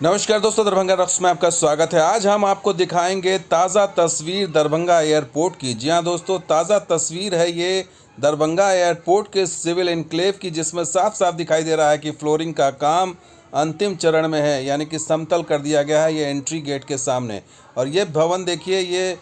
नमस्कार दोस्तों, दरभंगा रॉक्स में आपका स्वागत है। आज हम आपको दिखाएंगे ताज़ा तस्वीर दरभंगा एयरपोर्ट की। जी हाँ दोस्तों, ताज़ा तस्वीर है ये दरभंगा एयरपोर्ट के सिविल एन्क्लेव की, जिसमें साफ साफ दिखाई दे रहा है कि फ्लोरिंग का काम अंतिम चरण में है, यानी कि समतल कर दिया गया है ये एंट्री गेट के सामने। और ये भवन देखिए, ये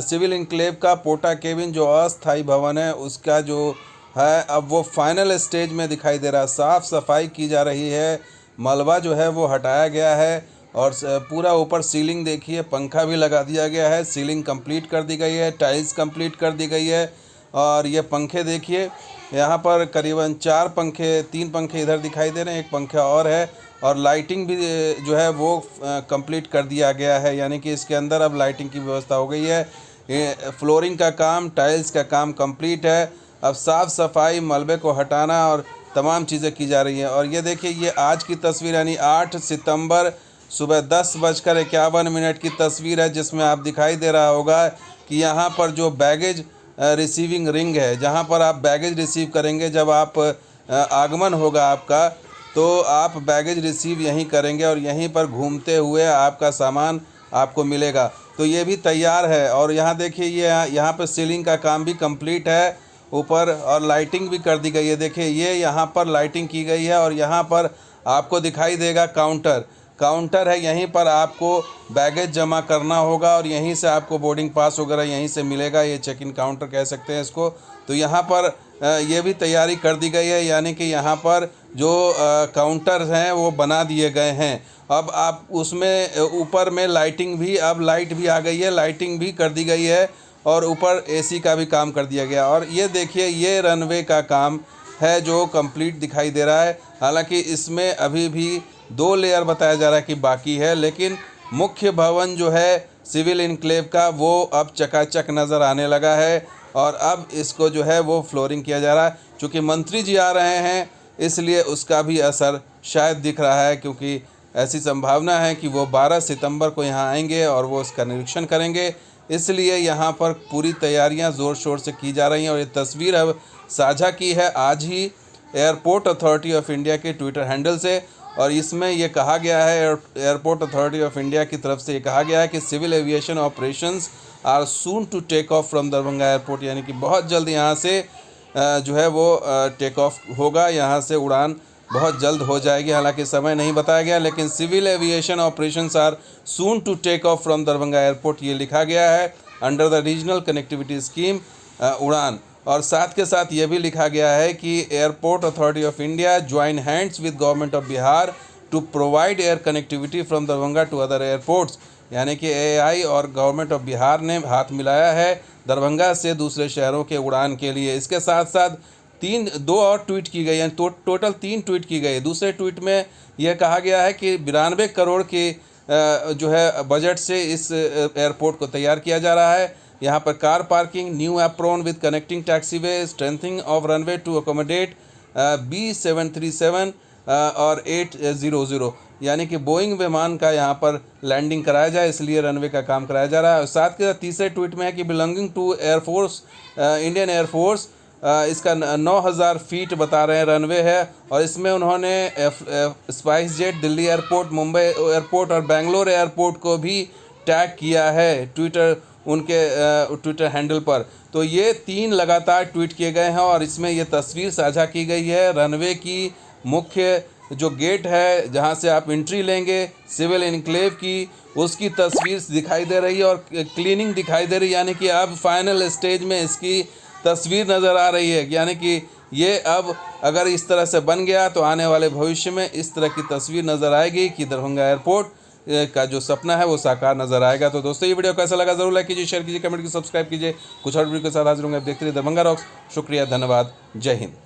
सिविल एन्क्लेव का पोटा केबिन जो अस्थायी भवन है उसका जो है अब वो फाइनल स्टेज में दिखाई दे रहा है। साफ़ सफाई की जा रही है, मलबा जो है वो हटाया गया है और पूरा ऊपर सीलिंग देखिए, पंखा भी लगा दिया गया है। सीलिंग कंप्लीट कर दी गई है, टाइल्स कंप्लीट कर दी गई है। और ये पंखे देखिए, यहाँ पर करीबन 4 पंखे, 3 पंखे इधर दिखाई दे रहे हैं, एक पंखा और है। और लाइटिंग भी जो है वो कंप्लीट कर दिया गया है, यानी कि इसके अंदर अब लाइटिंग की व्यवस्था हो गई है। फ्लोरिंग का काम, टाइल्स का काम कंप्लीट है। अब साफ़ सफाई, मलबे को हटाना और तमाम चीज़ें की जा रही हैं। और ये देखिए, ये आज की तस्वीर यानी 8 सितंबर सुबह 10:51 की तस्वीर है, जिसमें आप दिखाई दे रहा होगा कि यहाँ पर जो बैगेज रिसीविंग रिंग है, जहाँ पर आप बैगेज रिसीव करेंगे, जब आप आगमन होगा आपका, तो आप बैगेज रिसीव यहीं करेंगे और यहीं पर घूमते हुए आपका सामान आपको मिलेगा। तो ये भी तैयार है। और यहाँ देखिए, ये यहाँ पर सीलिंग का काम भी कंप्लीट है ऊपर, और लाइटिंग भी कर दी गई है। देखिए, ये यहाँ पर लाइटिंग की गई है और यहाँ पर आपको दिखाई देगा काउंटर है। यहीं पर आपको बैगेज जमा करना होगा और यहीं से आपको बोर्डिंग पास वगैरह यहीं से मिलेगा। ये चेक इन काउंटर कह सकते हैं इसको। तो यहाँ पर ये भी तैयारी कर दी गई है, यानी कि यहाँ पर जो काउंटर हैं वो बना दिए गए हैं। अब आप उसमें ऊपर में लाइटिंग भी, अब लाइट भी आ गई है, लाइटिंग भी कर दी गई है और ऊपर एसी का भी काम कर दिया गया। और ये देखिए, ये रनवे का काम है जो कंप्लीट दिखाई दे रहा है। हालांकि इसमें अभी भी 2 लेयर बताया जा रहा है कि बाकी है, लेकिन मुख्य भवन जो है सिविल इनक्लेव का वो अब चकाचक नज़र आने लगा है। और अब इसको जो है वो फ्लोरिंग किया जा रहा है। चूँकि मंत्री जी आ रहे हैं इसलिए उसका भी असर शायद दिख रहा है, क्योंकि ऐसी संभावना है कि वो 12 सितंबर को यहाँ आएंगे और वो इसका निरीक्षण करेंगे। इसलिए यहाँ पर पूरी तैयारियां ज़ोर शोर से की जा रही हैं। और ये तस्वीर अब साझा की है आज ही एयरपोर्ट अथॉरिटी ऑफ इंडिया के ट्विटर हैंडल से। और इसमें ये कहा गया है, एयरपोर्ट अथॉरिटी ऑफ इंडिया की तरफ से ये कहा गया है कि civil aviation operations are soon to take off from Darbhanga airport, यानी कि बहुत जल्द यहाँ से जो है वो टेक ऑफ होगा, यहाँ से उड़ान बहुत जल्द हो जाएगी। हालांकि समय नहीं बताया गया, लेकिन civil aviation operations are soon to take off from Darbhanga airport ये लिखा गया है under the regional connectivity scheme UDAN. और साथ के साथ ये भी लिखा गया है कि airport authority of India join hands with government of Bihar to provide air connectivity from Darbhanga to other airports, यानी कि एआई और गवर्नमेंट ऑफ बिहार ने हाथ मिलाया है दरभंगा से दूसरे शहरों के उड़ान के लिए। इसके साथ साथ 2 और ट्वीट की गई हैं, टोटल 3 ट्वीट की गई। दूसरे ट्वीट में यह कहा गया है कि 92 करोड़ के जो है बजट से इस एयरपोर्ट को तैयार किया जा रहा है। यहाँ पर car parking, new apron with connecting taxiway, strengthening of runway to accommodate B737 और 800, यानी कि बोइंग विमान का यहाँ पर लैंडिंग कराया जाए, इसलिए रनवे का काम कराया जा रहा है। और साथ के साथ तीसरे ट्वीट में है कि belonging to air force, Indian air force, इसका 9000 फीट बता रहे हैं रनवे है। और इसमें उन्होंने spice jet, Delhi airport, Mumbai airport और बेंगलोर एयरपोर्ट को भी टैग किया है ट्विटर, उनके ट्विटर हैंडल पर। तो ये 3 लगातार ट्वीट किए गए हैं और इसमें ये तस्वीर साझा की गई है रनवे की, मुख्य जो गेट है जहाँ से आप एंट्री लेंगे सिविल इनक्लेव की, उसकी तस्वीर दिखाई दे रही है और क्लीनिंग दिखाई दे रही है, यानी कि अब फाइनल स्टेज में इसकी तस्वीर नज़र आ रही है। यानी कि ये अब अगर इस तरह से बन गया तो आने वाले भविष्य में इस तरह की तस्वीर नज़र आएगी कि दरभंगा एयरपोर्ट का जो सपना है वो साकार नज़र आएगा। तो दोस्तों, ये वीडियो कैसा लगा ज़रूर लाइक कीजिए, शेयर कीजिए, कमेंट कीजिए, सब्सक्राइब कीजिए। कुछ और वीडियो के साथ हाजिर होंगे। आप देखते रहिए दरभंगा रॉक्स। शुक्रिया, धन्यवाद, जय हिंद।